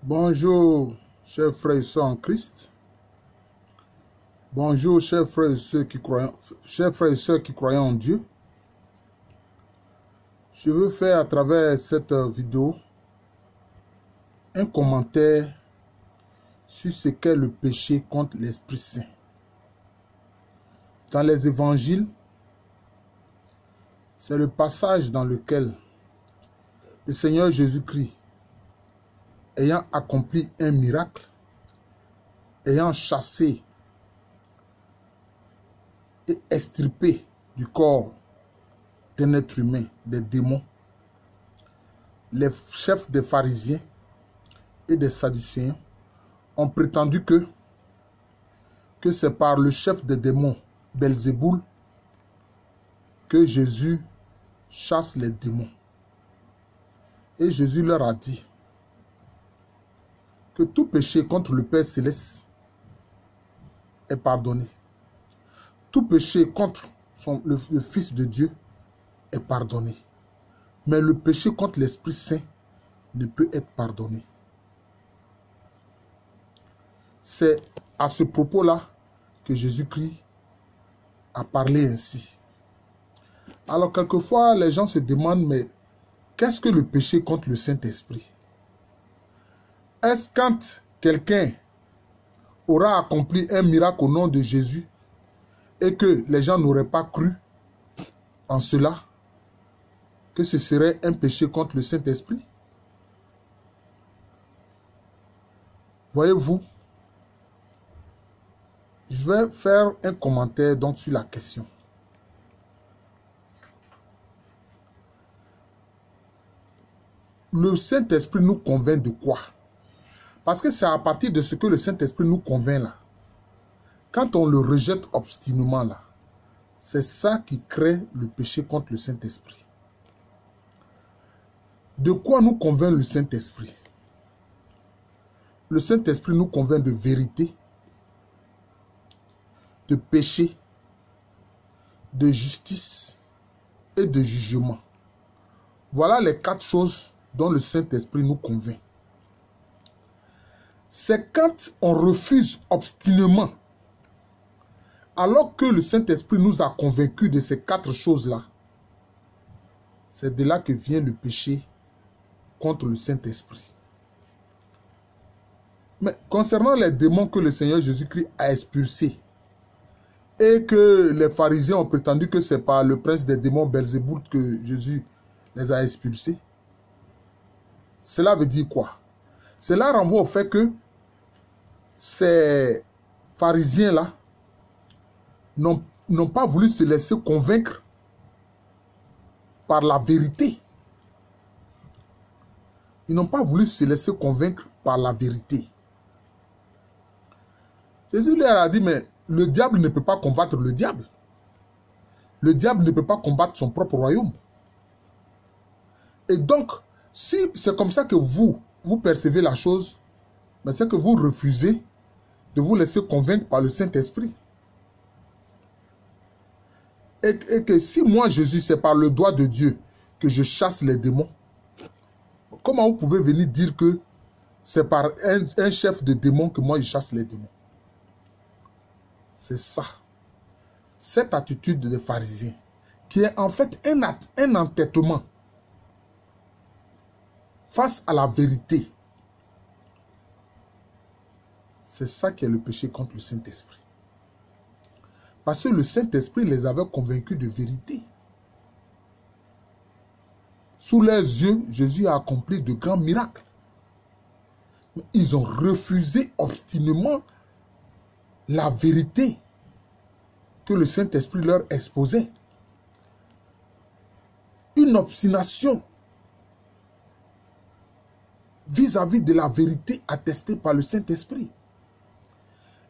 Bonjour, chers frères et sœurs en Christ. Bonjour, chers frères et sœurs qui croient en Dieu. Je veux faire à travers cette vidéo un commentaire sur ce qu'est le péché contre l'Esprit Saint. Dans les évangiles, c'est le passage dans lequel le Seigneur Jésus-Christ, ayant accompli un miracle, ayant chassé et extirpé du corps d'un être humain des démons, les chefs des pharisiens et des sadducéens ont prétendu que c'est par le chef des démons, Belzéboul, que Jésus chasse les démons. Et Jésus leur a dit que tout péché contre le Père Céleste est pardonné. Tout péché contre le Fils de Dieu est pardonné. Mais le péché contre l'Esprit Saint ne peut être pardonné. C'est à ce propos-là que Jésus-Christ a parlé ainsi. Alors quelquefois, les gens se demandent, mais qu'est-ce que le péché contre le Saint-Esprit? Est-ce quand quelqu'un aura accompli un miracle au nom de Jésus et que les gens n'auraient pas cru en cela, que ce serait un péché contre le Saint-Esprit? Voyez-vous, je vais faire un commentaire donc sur la question. Le Saint-Esprit nous convainc de quoi? Parce que c'est à partir de ce que le Saint-Esprit nous convainc là. Quand on le rejette obstinément là, c'est ça qui crée le péché contre le Saint-Esprit. De quoi nous convainc le Saint-Esprit? Le Saint-Esprit nous convainc de vérité, de péché, de justice et de jugement. Voilà les 4 choses dont le Saint-Esprit nous convainc. C'est quand on refuse obstinément, alors que le Saint-Esprit nous a convaincus de ces 4 choses-là, c'est de là que vient le péché contre le Saint-Esprit. Mais concernant les démons que le Seigneur Jésus-Christ a expulsés, et que les pharisiens ont prétendu que c'est par le prince des démons Belzéboul que Jésus les a expulsés, cela veut dire quoi? Cela renvoie au fait que ces pharisiens-là n'ont pas voulu se laisser convaincre par la vérité. Ils n'ont pas voulu se laisser convaincre par la vérité. Jésus leur a dit, mais le diable ne peut pas combattre le diable. Le diable ne peut pas combattre son propre royaume. Et donc, si c'est comme ça que vous percevez la chose, c'est que vous refusez de vous laisser convaincre par le Saint-Esprit. Et que si moi, Jésus, c'est par le doigt de Dieu que je chasse les démons, comment vous pouvez venir dire que c'est par un chef de démons que moi je chasse les démons? C'est ça. Cette attitude des pharisiens, qui est en fait un entêtement face à la vérité. C'est ça qui est le péché contre le Saint-Esprit. Parce que le Saint-Esprit les avait convaincus de vérité. Sous leurs yeux, Jésus a accompli de grands miracles. Ils ont refusé obstinément la vérité que le Saint-Esprit leur exposait. Une obstination vis-à-vis de la vérité attestée par le Saint-Esprit.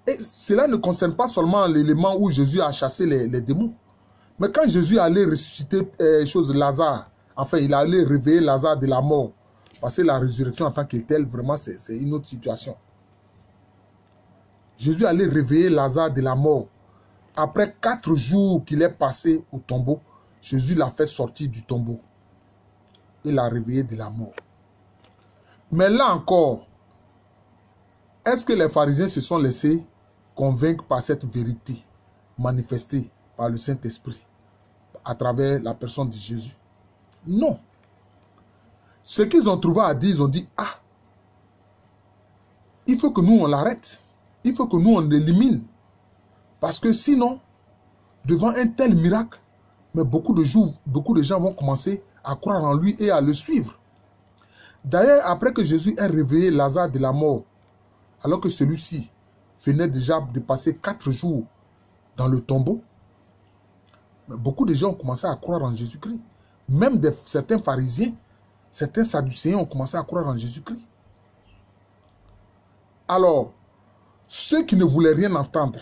Et cela ne concerne pas seulement l'élément où Jésus a chassé les démons. Mais quand Jésus allait ressusciter Lazare, enfin il allait réveiller Lazare de la mort, parce que la résurrection en tant que telle, vraiment c'est une autre situation. Jésus allait réveiller Lazare de la mort. Après 4 jours qu'il est passé au tombeau, Jésus l'a fait sortir du tombeau. Il l'a réveillé de la mort. Mais là encore, Est-ce que les pharisiens se sont laissés convaincre par cette vérité manifestée par le Saint-Esprit à travers la personne de Jésus? Non. Ce qu'ils ont trouvé à dire, ils ont dit, ah, il faut que nous on l'arrête. Il faut que nous on l'élimine. Parce que sinon, devant un tel miracle, mais beaucoup de gens vont commencer à croire en lui et à le suivre. D'ailleurs, après que Jésus ait réveillé Lazare de la mort, alors que celui-ci venait déjà de passer 4 jours dans le tombeau, mais beaucoup de gens ont commencé à croire en Jésus-Christ. Même certains pharisiens, certains sadducéens ont commencé à croire en Jésus-Christ. Alors, ceux qui ne voulaient rien entendre,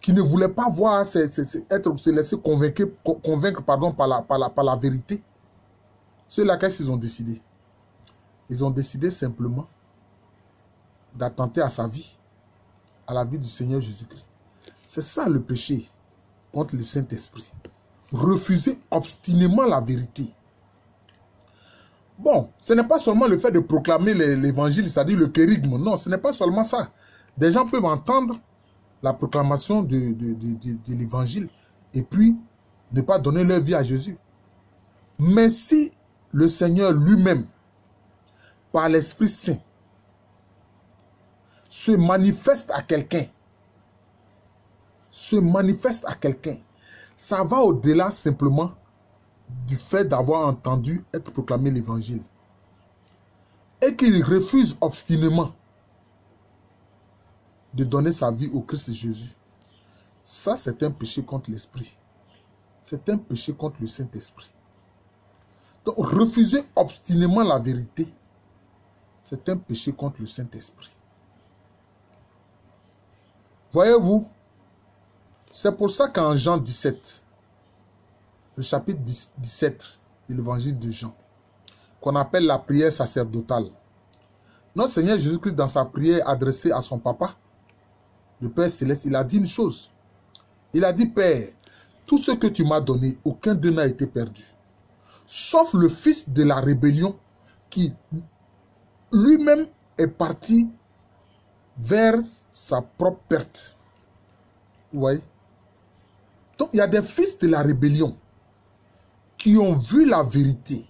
qui ne voulaient pas voir, se laisser convaincre par la vérité, ceux-là, qu'est-ce qu'ils ont décidé? Ils ont décidé simplement d'attenter à sa vie, à la vie du Seigneur Jésus-Christ. C'est ça le péché contre le Saint-Esprit. Refuser obstinément la vérité. Bon, ce n'est pas seulement le fait de proclamer l'évangile, c'est-à-dire le kérigme. Non, ce n'est pas seulement ça. Des gens peuvent entendre la proclamation de l'évangile et puis ne pas donner leur vie à Jésus. Mais si le Seigneur lui-même, par l'Esprit Saint, se manifeste à quelqu'un, ça va au-delà simplement du fait d'avoir entendu être proclamé l'évangile. Et qu'il refuse obstinément de donner sa vie au Christ Jésus. Ça, c'est un péché contre l'Esprit. C'est un péché contre le Saint-Esprit. Donc, refuser obstinément la vérité, c'est un péché contre le Saint-Esprit. Voyez-vous, c'est pour ça qu'en Jean 17, le chapitre 17 de l'évangile de Jean, qu'on appelle la prière sacerdotale, notre Seigneur Jésus-Christ, dans sa prière adressée à son Papa, le Père Céleste, il a dit une chose. Il a dit, Père, tout ce que tu m'as donné, aucun d'eux n'a été perdu. Sauf le fils de la rébellion qui lui-même est parti vers sa propre perte. Vous voyez? Donc, il y a des fils de la rébellion qui ont vu la vérité,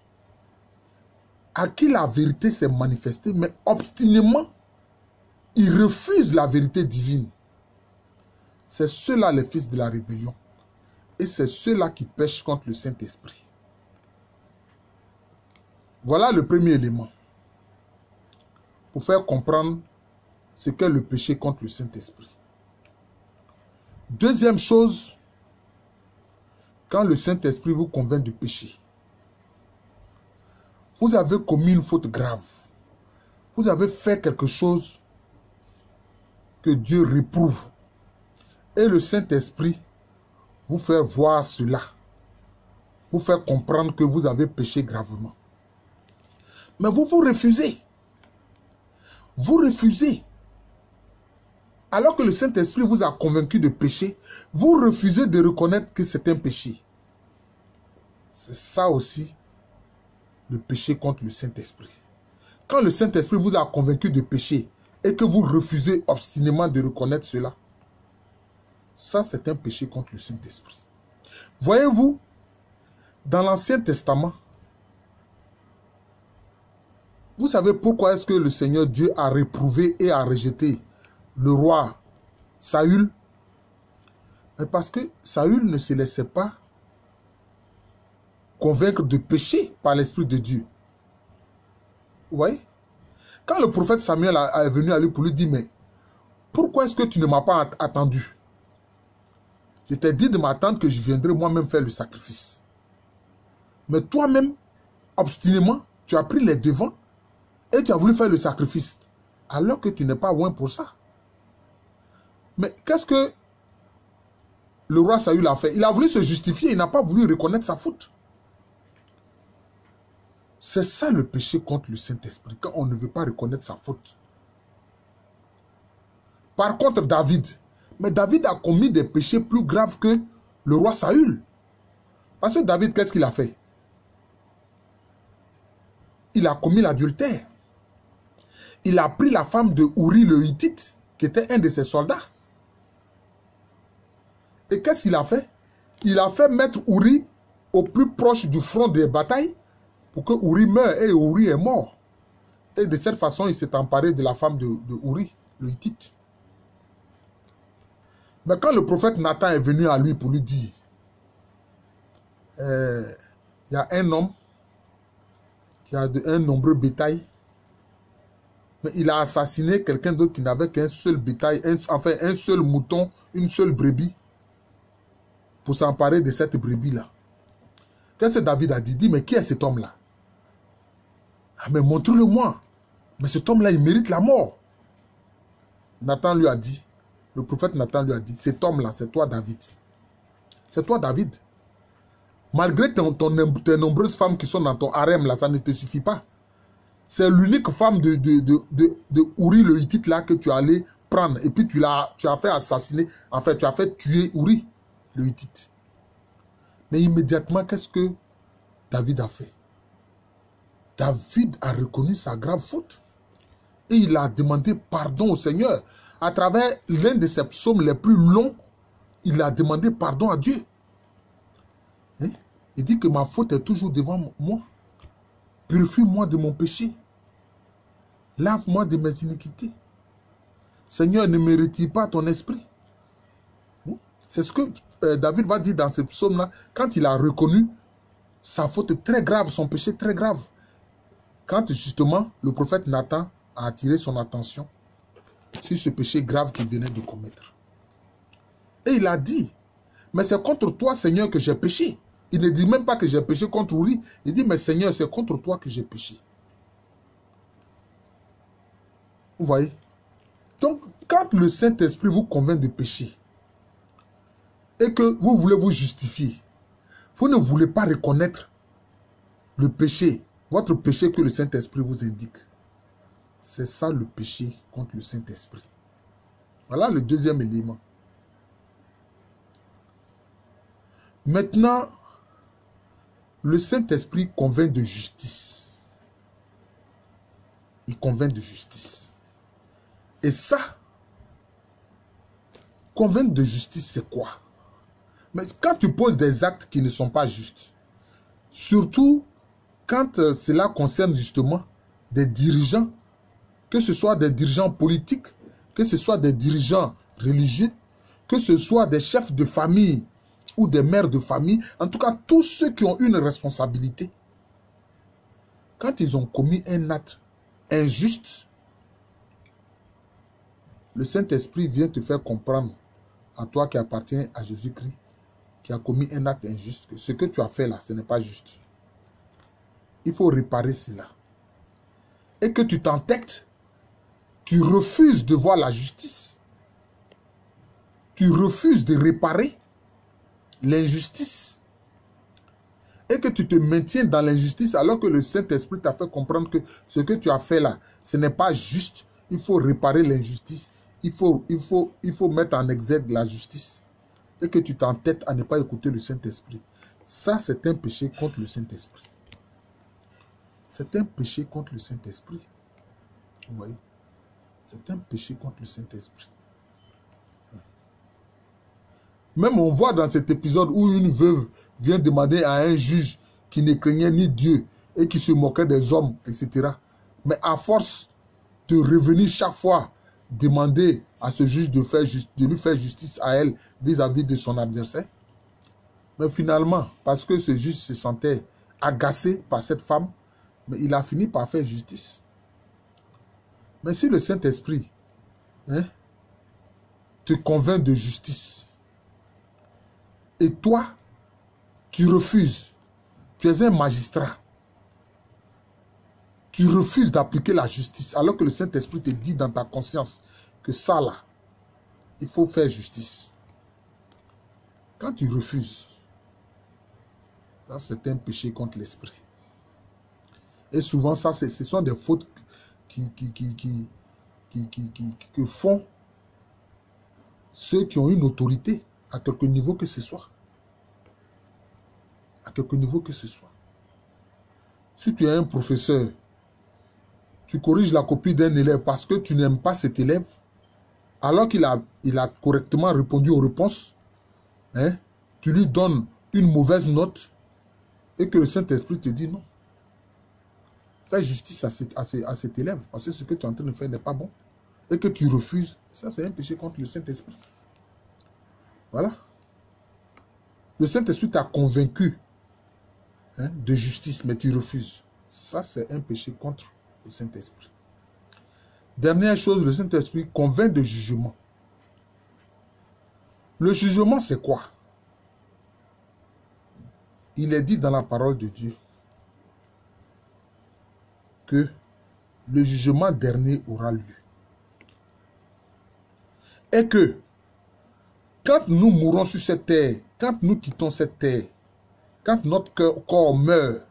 à qui la vérité s'est manifestée, mais obstinément, ils refusent la vérité divine. C'est ceux-là les fils de la rébellion. Et c'est ceux-là qui pêchent contre le Saint-Esprit. Voilà le premier élément. Pour faire comprendre ce qu'est le péché contre le Saint-Esprit. Deuxième chose, quand le Saint-Esprit vous convainc de péché, vous avez commis une faute grave. Vous avez fait quelque chose que Dieu réprouve. Et le Saint-Esprit vous fait voir cela. Vous fait comprendre que vous avez péché gravement. Mais vous refusez. Vous refusez. Alors que le Saint-Esprit vous a convaincu de péché, vous refusez de reconnaître que c'est un péché. C'est ça aussi le péché contre le Saint-Esprit. Quand le Saint-Esprit vous a convaincu de péché et que vous refusez obstinément de reconnaître cela, ça c'est un péché contre le Saint-Esprit. Voyez-vous, dans l'Ancien Testament, vous savez pourquoi est-ce que le Seigneur Dieu a réprouvé et a rejeté le roi Saül? Mais parce que Saül ne se laissait pas convaincre de péché par l'Esprit de Dieu. Vous voyez? Quand le prophète Samuel est venu à lui pour lui dire, mais pourquoi est-ce que tu ne m'as pas attendu? Je t'ai dit de m'attendre que je viendrai moi-même faire le sacrifice. Mais toi-même, obstinément, tu as pris les devants et tu as voulu faire le sacrifice, alors que tu n'es pas loin pour ça. Mais qu'est-ce que le roi Saül a fait? Il a voulu se justifier, il n'a pas voulu reconnaître sa faute. C'est ça le péché contre le Saint-Esprit, quand on ne veut pas reconnaître sa faute. Par contre, David a commis des péchés plus graves que le roi Saül. Parce que David, qu'est-ce qu'il a fait? Il a commis l'adultère. il a pris la femme de Uri le Hittite, qui était un de ses soldats. Et qu'est-ce qu'il a fait? Il a fait mettre Uri au plus proche du front des batailles pour que Uri meure, et Uri est mort. Et de cette façon, il s'est emparé de la femme de Uri, le Hittite. Mais quand le prophète Nathan est venu à lui pour lui dire, il y a un homme qui a un nombreux bétail, mais il a assassiné quelqu'un d'autre qui n'avait qu'un seul bétail, enfin un seul mouton, une seule brebis, pour s'emparer de cette brebis-là. Qu'est-ce que David a dit? Il dit, mais qui est cet homme-là? Ah, mais montre-le-moi. Mais cet homme-là, il mérite la mort. Nathan lui a dit, le prophète Nathan lui a dit, cet homme-là, c'est toi, David. C'est toi, David. Malgré tes nombreuses femmes qui sont dans ton harem, là, ça ne te suffit pas. C'est l'unique femme de Uri le Hittite là que tu es allé prendre. Et puis tu as fait assassiner, en fait, tu as fait tuer Uri le Hittite. Mais immédiatement, qu'est-ce que David a fait? David a reconnu sa grave faute. Et il a demandé pardon au Seigneur. À travers l'un de ses psaumes les plus longs, il a demandé pardon à Dieu. Hein? Il dit que ma faute est toujours devant moi. Purifie-moi de mon péché. Lave-moi de mes iniquités. Seigneur, ne me retire pas ton esprit. C'est ce que David va dire dans ce psaume-là, quand il a reconnu sa faute très grave, son péché très grave. Quand justement le prophète Nathan a attiré son attention sur ce péché grave qu'il venait de commettre. Et il a dit, mais c'est contre toi, Seigneur, que j'ai péché. Il ne dit même pas que j'ai péché contre Uri. Il dit, mais Seigneur, c'est contre toi que j'ai péché. Vous voyez? Donc, quand le Saint-Esprit vous convainc de péché et que vous voulez vous justifier, vous ne voulez pas reconnaître le péché, votre péché que le Saint-Esprit vous indique. C'est ça le péché contre le Saint-Esprit. Voilà le deuxième élément. Maintenant, le Saint-Esprit convainc de justice. Il convainc de justice. Et ça, convaincre de justice, c'est quoi? Mais quand tu poses des actes qui ne sont pas justes, surtout quand cela concerne justement des dirigeants, que ce soit des dirigeants politiques, que ce soit des dirigeants religieux, que ce soit des chefs de famille ou des mères de famille, en tout cas tous ceux qui ont une responsabilité, quand ils ont commis un acte injuste, le Saint-Esprit vient te faire comprendre, à toi qui appartiens à Jésus-Christ, qui a commis un acte injuste, que ce que tu as fait là, ce n'est pas juste. Il faut réparer cela. Et que tu t'entêtes, tu refuses de voir la justice. Tu refuses de réparer l'injustice. Et que tu te maintiens dans l'injustice alors que le Saint-Esprit t'a fait comprendre que ce que tu as fait là, ce n'est pas juste. Il faut réparer l'injustice. Il faut mettre en exergue la justice. Et que tu t'entêtes à ne pas écouter le Saint-Esprit. Ça, c'est un péché contre le Saint-Esprit. C'est un péché contre le Saint-Esprit. Vous voyez? C'est un péché contre le Saint-Esprit. Même on voit dans cet épisode où une veuve vient demander à un juge qui ne craignait ni Dieu et qui se moquait des hommes, etc. Mais à force de revenir chaque fois demander à ce juge de lui faire justice à elle vis-à-vis de son adversaire. Mais finalement, parce que ce juge se sentait agacé par cette femme, mais il a fini par faire justice. Mais si le Saint-Esprit te convainc de justice, et toi, tu refuses, tu es un magistrat, tu refuses d'appliquer la justice, alors que le Saint-Esprit te dit dans ta conscience que ça là, il faut faire justice. Quand tu refuses, ça c'est un péché contre l'esprit. Et souvent, ça, ce sont des fautes que font ceux qui ont une autorité, à quelque niveau que ce soit. À quelque niveau que ce soit. Si tu es un professeur tu corriges la copie d'un élève parce que tu n'aimes pas cet élève, alors qu'il a correctement répondu aux réponses, hein, tu lui donnes une mauvaise note et que le Saint-Esprit te dit non. Fais justice à cet élève parce que ce que tu es en train de faire n'est pas bon et que tu refuses. Ça, c'est un péché contre le Saint-Esprit. Voilà. Le Saint-Esprit t'a convaincu, hein, de justice, mais tu refuses. Ça, c'est un péché contre le Saint-Esprit. Dernière chose, le Saint-Esprit convainc de jugement. Le jugement, c'est quoi? Il est dit dans la parole de Dieu que le jugement dernier aura lieu. Et que quand nous mourons sur cette terre, quand nous quittons cette terre, quand notre corps meurt,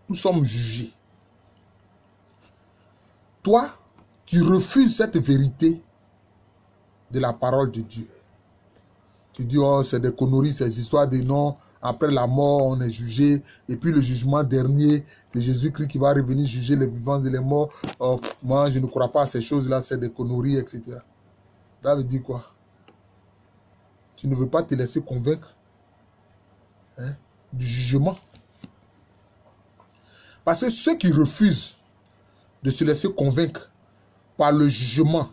nous sommes jugés. Toi, tu refuses cette vérité de la parole de Dieu. Tu dis, oh, c'est des conneries, ces histoires de non, après la mort, on est jugé, et puis le jugement dernier de Jésus-Christ qui va revenir juger les vivants et les morts. Oh, moi, je ne crois pas à ces choses-là, c'est des conneries, etc. Ça veut dire quoi? Tu ne veux pas te laisser convaincre, hein, du jugement. Parce que ceux qui refusent de se laisser convaincre par le jugement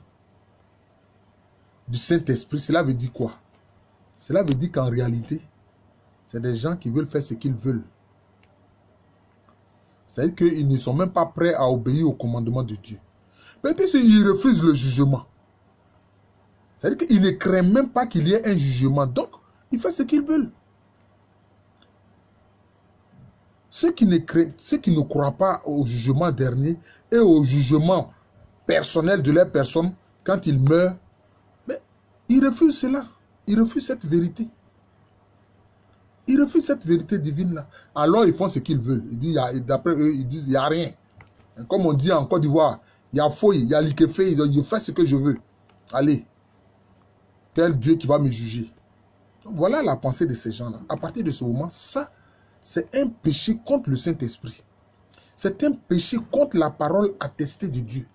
du Saint-Esprit, cela veut dire quoi? Cela veut dire qu'en réalité, c'est des gens qui veulent faire ce qu'ils veulent. C'est-à-dire qu'ils ne sont même pas prêts à obéir au commandement de Dieu. Peut-être s'ils refusent le jugement. C'est-à-dire qu'ils ne craignent même pas qu'il y ait un jugement. Donc, ils font ce qu'ils veulent. Ceux qui ne croient pas au jugement dernier et au jugement personnel de leur personne, quand ils meurent, mais ils refusent cela. Ils refusent cette vérité. Ils refusent cette vérité divine-là. Alors, ils font ce qu'ils veulent. D'après eux, ils disent, il n'y a rien. Comme on dit en Côte d'Ivoire, il y a fouille, il y a l'ikefé, je fais ce que je veux. Allez, tel Dieu qui va me juger. Donc, voilà la pensée de ces gens-là. À partir de ce moment, ça, c'est un péché contre le Saint-Esprit. C'est un péché contre la parole attestée de Dieu.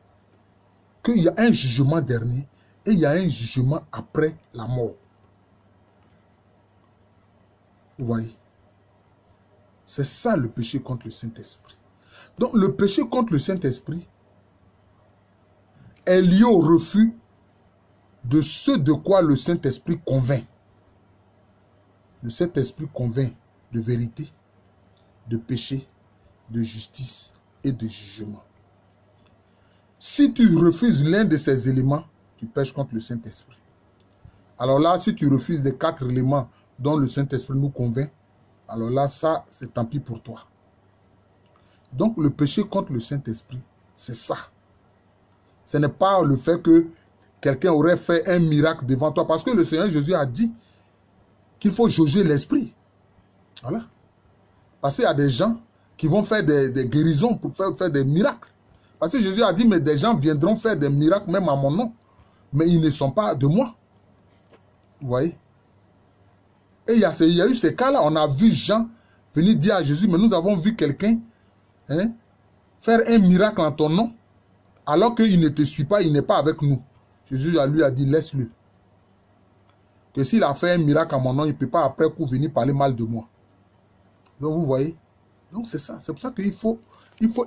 Qu'il y a un jugement dernier et il y a un jugement après la mort. Vous voyez? C'est ça le péché contre le Saint-Esprit. Donc le péché contre le Saint-Esprit est lié au refus de ce de quoi le Saint-Esprit convainc. Le Saint-Esprit convainc de vérité, de péché, de justice et de jugement. Si tu refuses l'un de ces éléments, tu pèches contre le Saint-Esprit. Alors là, si tu refuses les 4 éléments dont le Saint-Esprit nous convainc, alors là, ça, c'est tant pis pour toi. Donc, le péché contre le Saint-Esprit, c'est ça. Ce n'est pas le fait que quelqu'un aurait fait un miracle devant toi, parce que le Seigneur Jésus a dit qu'il faut jauger l'esprit. Voilà. Parce qu'il y a des gens qui vont faire des guérisons pour faire des miracles. Parce que Jésus a dit, mais des gens viendront faire des miracles même à mon nom, mais ils ne sont pas de moi. Vous voyez? Et il y a eu ces cas-là. On a vu Jean venir dire à Jésus, mais nous avons vu quelqu'un, hein, faire un miracle en ton nom, alors qu'il ne te suit pas, il n'est pas avec nous. Jésus lui a dit, laisse-le. Que s'il a fait un miracle en mon nom, il ne peut pas après coup venir parler mal de moi. Donc vous voyez? Donc c'est ça. C'est pour ça qu'il faut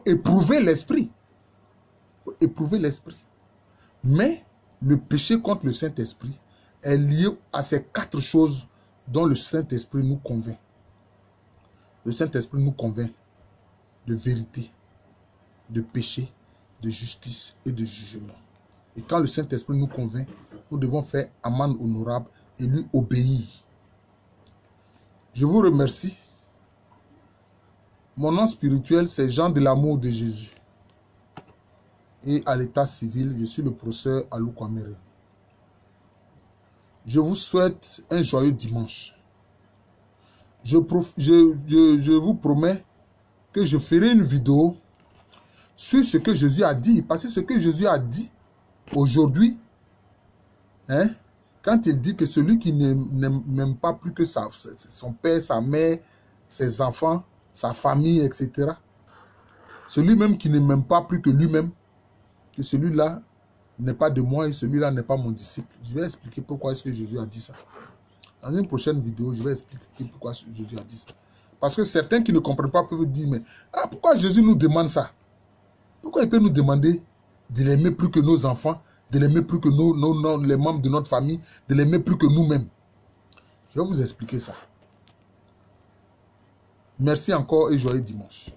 éprouver l'esprit. Il faut éprouver l'esprit. Mais le péché contre le Saint-Esprit est lié à ces 4 choses dont le Saint-Esprit nous convainc. Le Saint-Esprit nous convainc de vérité, de péché, de justice et de jugement. Et quand le Saint-Esprit nous convainc, nous devons faire amende honorable et lui obéir. Je vous remercie. Mon nom spirituel, c'est Jean de l'amour de Jésus. Et à l'état civil, je suis le professeur Alou Kwamere. Je vous souhaite un joyeux dimanche. Je vous promets que je ferai une vidéo sur ce que Jésus a dit. Parce que ce que Jésus a dit aujourd'hui, hein, quand il dit que celui qui n'aime pas plus que son père, sa mère, ses enfants, sa famille, etc., Celui-même qui ne m'aime pas plus que lui-même, que celui-là n'est pas de moi et celui-là n'est pas mon disciple. Je vais expliquer pourquoi est-ce que Jésus a dit ça. Dans une prochaine vidéo, je vais expliquer pourquoi Jésus a dit ça. Parce que certains qui ne comprennent pas peuvent dire, mais pourquoi Jésus nous demande ça? Pourquoi il peut nous demander de l'aimer plus que nos enfants, de l'aimer plus que les membres de notre famille, de l'aimer plus que nous-mêmes? Je vais vous expliquer ça. Merci encore et joyeux dimanche.